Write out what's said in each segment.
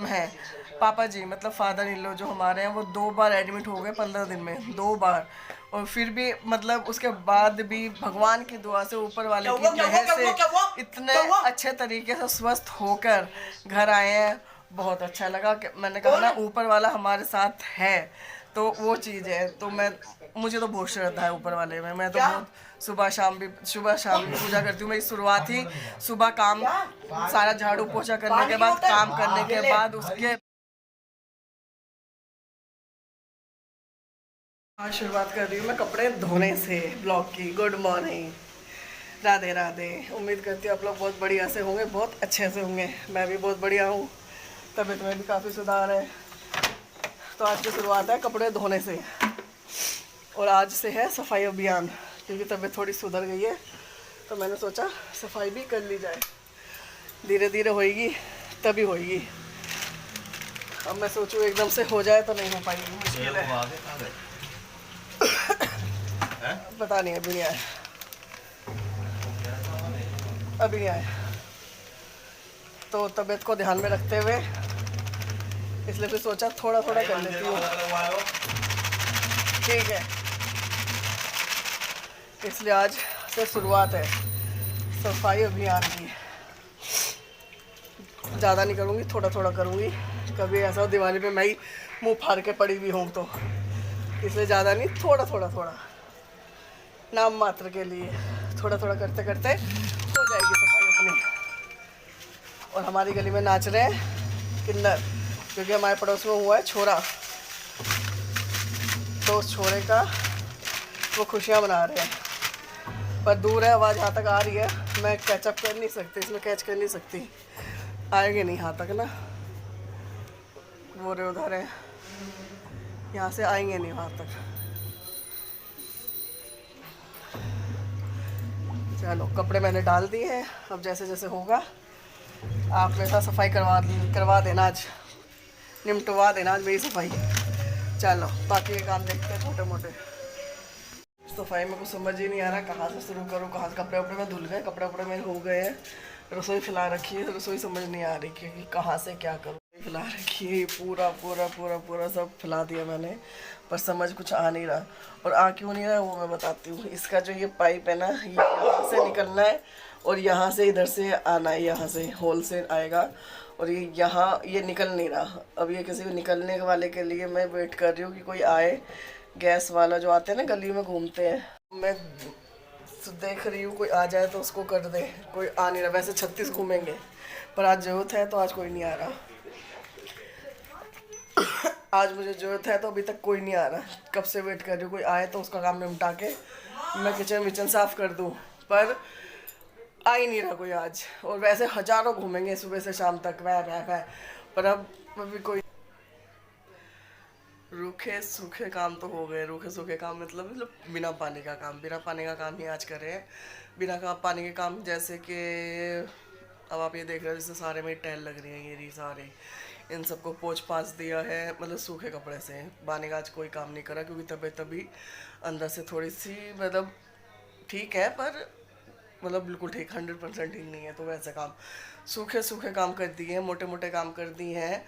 है पापा जी, मतलब फादर इन लॉ जो हमारे हैं, वो 2 बार एडमिट हो गए 15 दिन में, 2 बार। और फिर भी मतलब उसके बाद भी भगवान की दुआ से, ऊपर वाले की मेहर से इतने अच्छे तरीके से स्वस्थ होकर घर आए हैं। बहुत अच्छा लगा कि मैंने कहा ना ऊपर वाला हमारे साथ है, तो वो चीज़ है। तो मैं, मुझे तो बहुत श्रद्धा है ऊपर वाले में। मैं तो बहुत सुबह शाम भी पूजा करती हूँ। मेरी शुरुआत ही सुबह काम, सारा झाड़ू पोछा करने के बाद, काम करने के बाद उसके आज शुरुआत कर रही हूँ मैं कपड़े धोने से ब्लॉग की। Good morning, Radhe Radhe. उम्मीद करती हूँ आप लोग बहुत बढ़िया से होंगे, बहुत अच्छे से होंगे। मैं भी बहुत बढ़िया हूँ, तबीयत में भी काफ़ी सुधार है। तो आज की शुरुआत है कपड़े धोने से, और आज से है सफाई अभियान, क्योंकि तबीयत थोड़ी सुधर गई है, तो मैंने सोचा सफाई भी कर ली जाए। धीरे धीरे होएगी तभी होएगी। अब मैं सोचूँ एकदम से हो जाए तो नहीं हो पाएगी, मुश्किल है। पता नहीं, अभी नहीं आया, अभी नहीं आया। तो तबीयत को ध्यान में रखते हुए इसलिए फिर सोचा थोड़ा थोड़ा कर लेती हूँ, ठीक है। इसलिए आज से शुरुआत है सफाई अभियान की। ज़्यादा नहीं करूँगी, थोड़ा थोड़ा करूँगी। कभी ऐसा हो दिवाली पे मैं ही मुँह फाड़ के पड़ी हुई हूँ, तो इसलिए ज़्यादा नहीं, थोड़ा थोड़ा थोड़ा, नाम मात्र के लिए थोड़ा थोड़ा करते करते हो जाएगी सफाई अपनी। और हमारी गली में नाच रहे हैं किन्नर, क्योंकि हमारे पड़ोस में हुआ है छोरा, तो उस छोरे का वो खुशियाँ मना रहे हैं। पर दूर है, आवाज़ यहाँ तक आ रही है, मैं कैचअप कर नहीं सकती, इसमें कैच कर नहीं सकती, आएंगे नहीं यहाँ तक ना, वो रे उधर है, यहाँ से आएंगे नहीं वहाँ तक। चलो कपड़े मैंने डाल दिए हैं, अब जैसे जैसे होगा आप मेरे साथ सफाई करवा देना, आज निपटवा देना आज मेरी सफाई। चलो बाकी के काम देखते हैं छोटे मोटे। सफाई में कुछ समझ ही नहीं आ रहा कहाँ से शुरू करूँ, कहाँ से। कपड़े वपड़े में धुल गए, कपड़े वपड़े मेरे हो गए हैं, रसोई फैला रखी है, रसोई समझ नहीं आ रही कि कहाँ से क्या करूँ। फैला रखी है, पूरा पूरा पूरा पूरा सब फैला दिया मैंने, पर समझ कुछ आ नहीं रहा। और आ क्यों नहीं रहा वो मैं बताती हूँ। इसका जो ये पाइप है ना, ये यहाँ से निकलना है और यहाँ से इधर से आना है, यहाँ से होल से आएगा, और ये यहाँ ये निकल नहीं रहा। अब ये किसी को निकलने वाले के लिए मैं वेट कर रही हूँ कि कोई आए, गैस वाला जो आते हैं ना गली में घूमते हैं, मैं देख रही हूँ कोई आ जाए तो उसको कर दे। कोई आ नहीं रहा, वैसे 36 घूमेंगे, पर आज जरूरत है तो आज कोई नहीं आ रहा। आज मुझे ज़रूरत है तो अभी तक कोई नहीं आ रहा। कब से वेट कर रही हूँ कोई आए तो उसका काम निपटा के मैं किचन विचन साफ़ कर दूँ, पर आ ही नहीं रहा कोई आज। और वैसे हज़ारों घूमेंगे सुबह से शाम तक, वह पर अब अभी कोई। रूखे सूखे काम तो हो गए, रूखे सूखे काम मतलब बिना पानी का काम, बिना पानी का काम ही आज कर रहे हैं। बिना पानी के काम जैसे कि अब आप ये देख रहे हो, जैसे सारे में टैल लग रही है, ये सारे इन सबको पोंछ पाछ दिया है, मतलब सूखे कपड़े से। पानी का आज कोई काम नहीं करा, क्योंकि तबीयत अभी अंदर से थोड़ी सी मतलब ठीक है, पर मतलब बिल्कुल ठीक 100% ठीक नहीं है। तो वैसे काम सूखे सूखे काम कर दिए हैं, मोटे मोटे काम कर दिए हैं।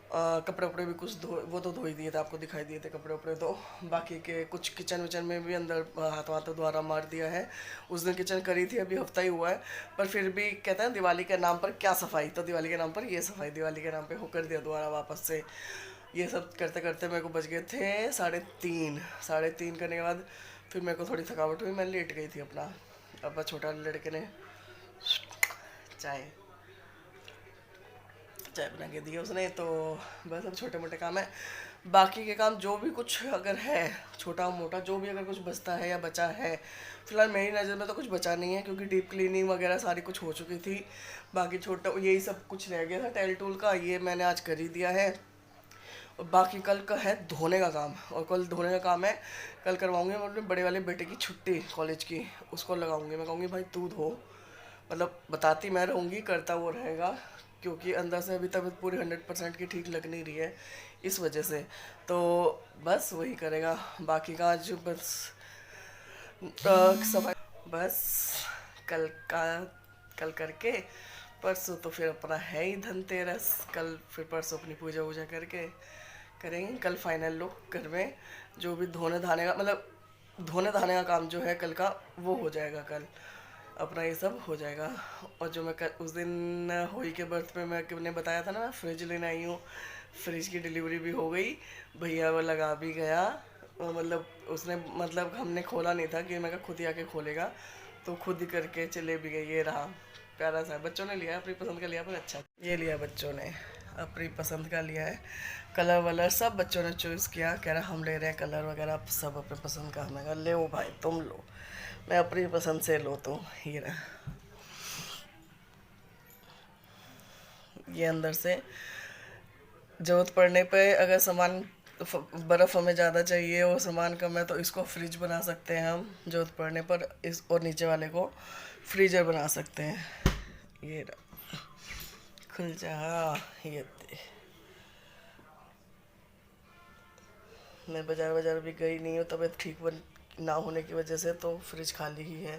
कपड़े वपड़े भी कुछ वो तो धो ही दिए थे, आपको दिखाई दिए थे कपड़े वपड़े। तो बाकी के कुछ किचन विचन में भी अंदर हाथ वाथों द्वारा मार दिया है। उस दिन किचन करी थी, अभी हफ्ता ही हुआ है, पर फिर भी कहते हैं दिवाली के नाम पर क्या सफाई, तो दिवाली के नाम पर ये सफाई, दिवाली के नाम पर हो कर दिया दोबारा वापस से। ये सब करते करते मेरे को बज गए थे 3:30। 3:30 करने के बाद फिर मेरे को थोड़ी थकावट हुई, मैं लेट गई थी अपना। अब छोटा लड़के ने चाय चाय बना के दी उसने, तो बस अब छोटे मोटे काम है। बाकी के काम जो भी कुछ अगर है छोटा मोटा, जो भी अगर कुछ बचता है या बचा है, फिलहाल मेरी नज़र में तो कुछ बचा नहीं है, क्योंकि डीप क्लीनिंग वगैरह सारी कुछ हो चुकी थी। बाकी छोटा यही सब कुछ रह गया था टेल टूल का, ये मैंने आज कर ही दिया है। और बाकी कल का है धोने का काम, और कल धोने का काम है, कल करवाऊँगी मैं अपने बड़े वाले बेटे की छुट्टी कॉलेज की, उसको लगाऊंगी। मैं कहूँगी भाई तू धो, मतलब बताती मैं रहूँगी, करता वो रहेगा, क्योंकि अंदर से अभी तबीयत पूरी 100% की ठीक लग नहीं रही है, इस वजह से। तो बस वही करेगा। बाकी का आज बस सफाई बस कल का कल करके परसों तो फिर अपना है ही धनतेरस, कल फिर परसों अपनी पूजा वूजा करके करेंगे। कल फाइनल लुक घर में जो भी धोने धाने का, मतलब धोने धाने का काम जो है कल का वो हो जाएगा। कल अपना ये सब हो जाएगा। और जो मैं उस दिन होली के बर्थ पे मैंने बताया था ना, मैं फ्रिज लेने आई हूँ, फ्रिज की डिलीवरी भी हो गई, भैया वो लगा भी गया। मतलब उसने, मतलब हमने खोला नहीं था कि मैं कहा खुद ही आके खोलेगा, तो खुद ही करके चले भी गए। ये रहा प्यारा सा, बच्चों ने लिया अपनी पसंद का लिया, पर अच्छा ये लिया बच्चों ने अपनी पसंद का लिया है। कलर वलर सब बच्चों ने चॉइस किया, कह रहा हम ले रहे हैं कलर वगैरह सब अपने पसंद का। मैं कहा ले वो भाई तुम लो, मैं अपनी पसंद से लो। तो ये रहा, ये अंदर से ज़रूरत पड़ने पे अगर सामान बर्फ़ हमें ज़्यादा चाहिए और सामान कम है तो इसको फ्रिज बना सकते हैं हम ज़रूरत पड़ने पर। इस और नीचे वाले को फ्रीजर बना सकते हैं। ये रहा, खुल जा। ये दे। मैं बाज़ार भी गई नहीं हूँ, तबीयत ठीक ना होने की वजह से, तो फ्रिज खाली ही है।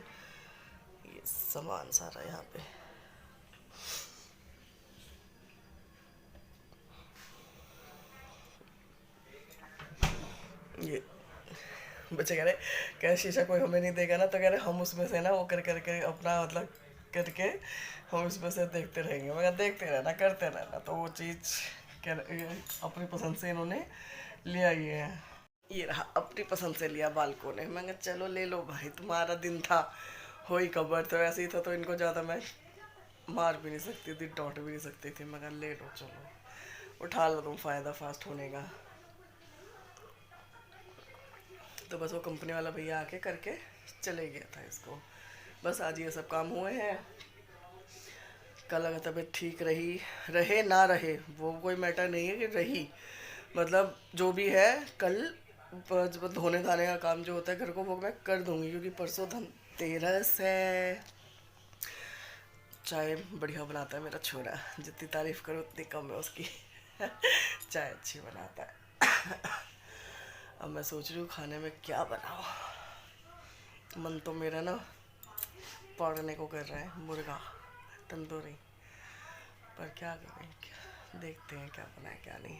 ये सामान सारा यहाँ पे। ये बच्चे कह रहे शीशा कोई हमें नहीं देगा ना, तो कह रहे हम उसमें से ना वो कर करके अपना मतलब करके हम उसमें से देखते रहेंगे। मगर देखते रहना, करते रहना। तो वो चीज़ अपनी पसंद से इन्होंने लिया। ये रहा अपनी पसंद से लिया बालकों ने। मैं कहा चलो ले लो भाई, तुम्हारा दिन था, हो ही कबर तो ऐसे ही था, तो इनको ज़्यादा मैं मार भी नहीं सकती थी, डांट भी नहीं सकती थी। मैं कहा ले लो चलो, उठा लो तुम फ़ायदा फास्ट होने का। तो बस वो कंपनी वाला भैया आके करके चले गया था इसको। बस आज ये सब काम हुए हैं। कल अगर तबीयत ठीक रहे ना रहे वो कोई मैटर नहीं है, कि रही मतलब जो भी है, कल जब धोने धाने का काम जो होता है घर को वो मैं कर दूंगी, क्योंकि परसों धनतेरस है। चाय बढ़िया बनाता है मेरा छोरा, जितनी तारीफ़ करो उतनी कम है उसकी। चाय अच्छी बनाता है। अब मैं सोच रही हूँ खाने में क्या बनाऊँ। मन तो मेरा ना पड़ने को कर रहा है, मुर्गा तंदूरी, पर क्या करें, क्या देखते हैं क्या बनाए क्या नहीं।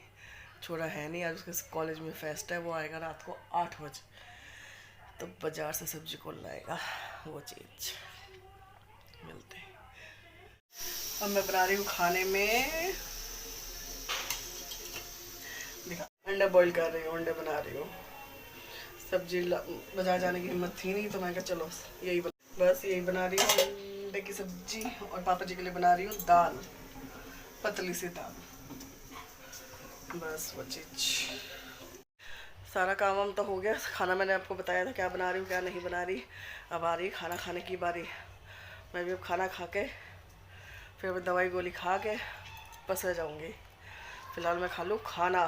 छोरा है नहीं, आज उसके कॉलेज में फेस्ट है, वो आएगा रात को 8 बजे, तो बाज़ार से सब्जी को लाएगा, वो चीज़ मिलते हैं। अब मैं बना रही हूँ खाने में, देखा अंडा बॉईल कर रही हूँ, अंडे बना रही हूँ। सब्जी बाजार जाने की हिम्मत थी नहीं, तो मैं कहा चलो बस यही बना रही हूँ, अंडे की सब्जी। और पापा जी के लिए बना रही हूँ दाल, पतली सी दाल, बस वो चीज़। सारा काम वाम तो हो गया। खाना मैंने आपको बताया था क्या बना रही हूँ क्या नहीं बना रही। अब आ रही खाना खाने की बारी। मैं भी अब खाना खा के फिर अब दवाई गोली खा के पसर जाऊँगी। फ़िलहाल मैं खा लूँ खाना।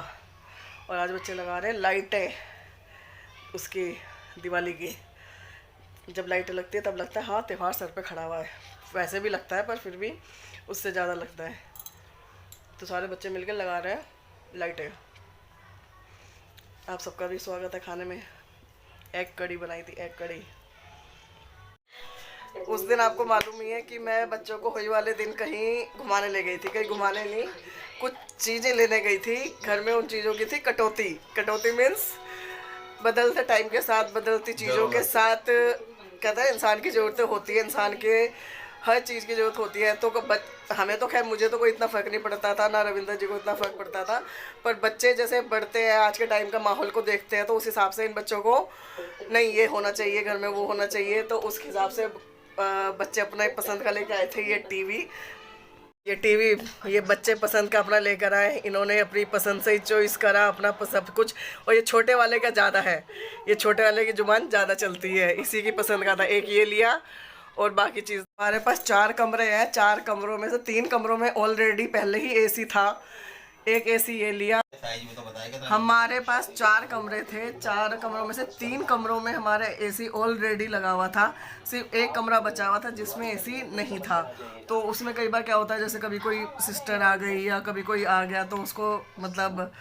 और आज बच्चे लगा रहे हैं लाइटें, उसकी दिवाली की। जब लाइटें लगती है तब लगता है हाँ त्यौहार सर पे खड़ा हुआ है। वैसे भी लगता है, पर फिर भी उससे ज़्यादा लगता है। तो सारे बच्चे मिलकर लगा रहे हैं लाइटें। आप सबका भी स्वागत है खाने में। एग कड़ी बनाई थी, एग कड़ी। उस दिन आपको मालूम ही है कि मैं बच्चों को होली वाले दिन कहीं घुमाने ले गई थी। कहीं घुमाने नहीं, कुछ चीज़ें लेने गई थी। घर में उन चीज़ों की थी कटौती। कटौती मीन्स बदलते टाइम के साथ, बदलती चीज़ों के साथ, कहता है इंसान की ज़रूरतें होती है, इंसान के हर चीज़ की ज़रूरत होती है। तो हमें तो खैर, मुझे तो कोई इतना फ़र्क नहीं पड़ता था, ना रविंद्र जी को इतना फ़र्क पड़ता था। पर बच्चे जैसे बढ़ते हैं, आज के टाइम का माहौल को देखते हैं, तो उस हिसाब से इन बच्चों को नहीं ये होना चाहिए घर में, वो होना चाहिए। तो उस हिसाब से बच्चे अपना पसंद का लेके आए थे। ये टीवी ये बच्चे पसंद का अपना लेकर आए। इन्होंने अपनी पसंद से ही चॉइस करा अपना सब कुछ। और ये छोटे वाले का ज़्यादा है, ये छोटे वाले की जुबान ज़्यादा चलती है, इसी की पसंद का था। एक ये लिया और बाकी चीज़। हमारे पास 4 कमरे हैं, 4 कमरों में से 3 कमरों में ऑलरेडी पहले ही एसी था। एक एसी ये लिया। हमारे पास 4 कमरे थे, 4 कमरों में से 3 कमरों में हमारे एसी ऑलरेडी लगा हुआ था। सिर्फ एक कमरा बचा हुआ था जिसमें एसी नहीं था। तो उसमें कई बार क्या होता है, जैसे कभी कोई सिस्टर आ गई या कभी कोई आ गया, तो उसको मतलब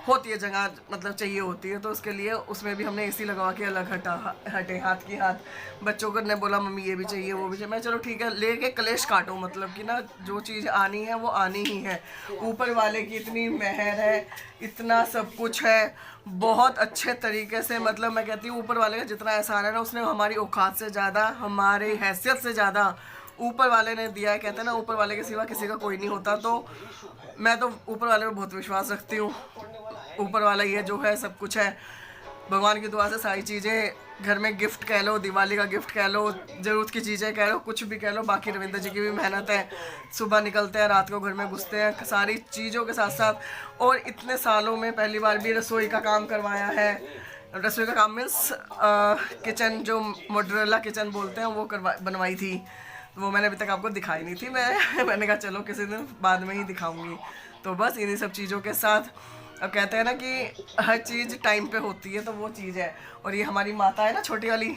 होती है जगह, मतलब चाहिए होती है, तो उसके लिए उसमें भी हमने एसी लगवा के अलग हटे हाथ की हाथ। बच्चों को ने बोला मम्मी ये भी चाहिए वो भी चाहिए, मैं चलो ठीक है लेके कलेश काटो, मतलब कि ना जो चीज़ आनी है वो आनी ही है। ऊपर वाले की इतनी मेहर है, इतना सब कुछ है, बहुत अच्छे तरीके से, मतलब मैं कहती हूँ ऊपर वाले का जितना एहसान है ना, उसने हमारी औकात से ज़्यादा, हमारी हैसियत से ज़्यादा ऊपर वाले ने दिया है। कहते हैं ना ऊपर वाले के सिवा किसी का कोई नहीं होता, तो मैं तो ऊपर वाले में बहुत विश्वास रखती हूँ। ऊपर वाला ये जो है सब कुछ है, भगवान की दुआ से सारी चीज़ें घर में गिफ्ट कह लो, दिवाली का गिफ्ट कह लो, ज़रूरत की चीज़ें कह लो, कुछ भी कह लो। बाकी रविंद्र जी की भी मेहनत है, सुबह निकलते हैं रात को घर में घुसते हैं सारी चीज़ों के साथ साथ। और इतने सालों में पहली बार भी रसोई का काम करवाया है। रसोई का काम मीन्स किचन, जो मॉड्यूलर किचन बोलते हैं वो बनवाई थी। वो मैंने अभी तक आपको दिखाई नहीं थी, मैंने कहा चलो किसी दिन बाद में ही दिखाऊंगी। तो बस इन्हीं सब चीज़ों के साथ, अब कहते हैं ना कि हर चीज़ टाइम पे होती है, तो वो चीज़ है। और ये हमारी माता है ना छोटी वाली,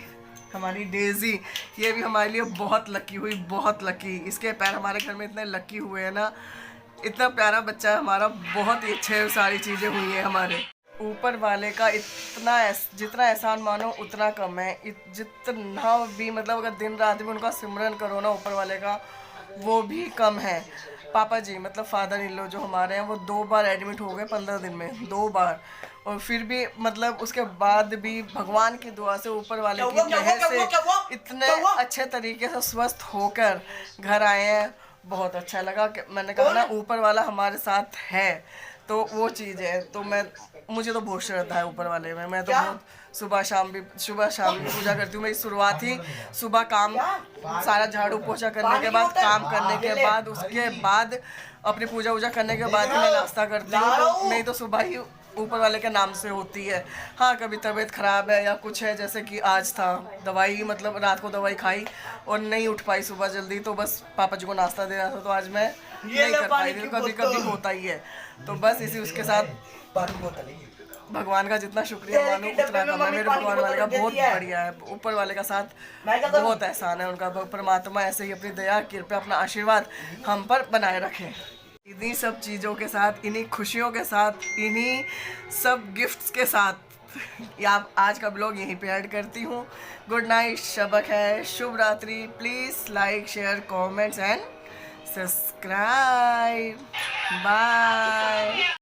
हमारी डेजी, ये भी हमारे लिए बहुत लकी हुई, बहुत लकी। इसके पैर हमारे घर में इतने लकी हुए हैं ना, इतना प्यारा बच्चा है हमारा, बहुत ही अच्छे सारी चीज़ें हुई हैं हमारे। ऊपर वाले का इतना जितना एहसान मानो उतना कम है। जितना भी मतलब अगर दिन रात भी उनका सिमरन करो ना ऊपर वाले का, वो भी कम है। पापा जी मतलब फादर इन लॉ जो हमारे हैं, वो 2 बार एडमिट हो गए 15 दिन में, 2 बार। और फिर भी मतलब उसके बाद भी भगवान की दुआ से, ऊपर वाले की मेहर से इतने अच्छे तरीके से स्वस्थ होकर घर आए हैं। बहुत अच्छा लगा। मैंने कहा ना ऊपर वाला हमारे साथ है, तो वो चीज़ है। तो मुझे तो बहुत श्रद्धा है ऊपर वाले में। मैं तो बहुत सुबह शाम भी पूजा करती हूँ। मेरी शुरुआत ही सुबह काम, सारा झाड़ू पोछा करने के बाद, काम करने के बाद, उसके बाद अपनी पूजा वूजा करने के बाद ही मैं नाश्ता करती हूँ। तो नहीं तो सुबह ही ऊपर वाले के नाम से होती है। हाँ कभी तबीयत ख़राब है या कुछ है, जैसे कि आज था, दवाई मतलब रात को दवाई खाई और नहीं उठ पाई सुबह जल्दी, तो बस पापा जी को नाश्ता देना था, तो आज मैं नहीं कर पाई। कभी कभी होता ही है। तो बस इसी उसके साथ भगवान का जितना शुक्रिया मानो उतना कम है। मेरे भगवान वाले का बहुत बढ़िया है, ऊपर वाले का साथ बहुत एहसान है उनका। परमात्मा ऐसे ही अपनी दया कृपा अपना आशीर्वाद हम पर बनाए रखें। इन्हीं सब चीज़ों के साथ, इन्हीं खुशियों के साथ, इन्हीं सब गिफ्ट्स के साथ आज का ब्लॉग यहीं पे ऐड करती हूँ। गुड नाइट, शब खैर, शुभ रात्रि। Please like share comments and subscribe. Bye.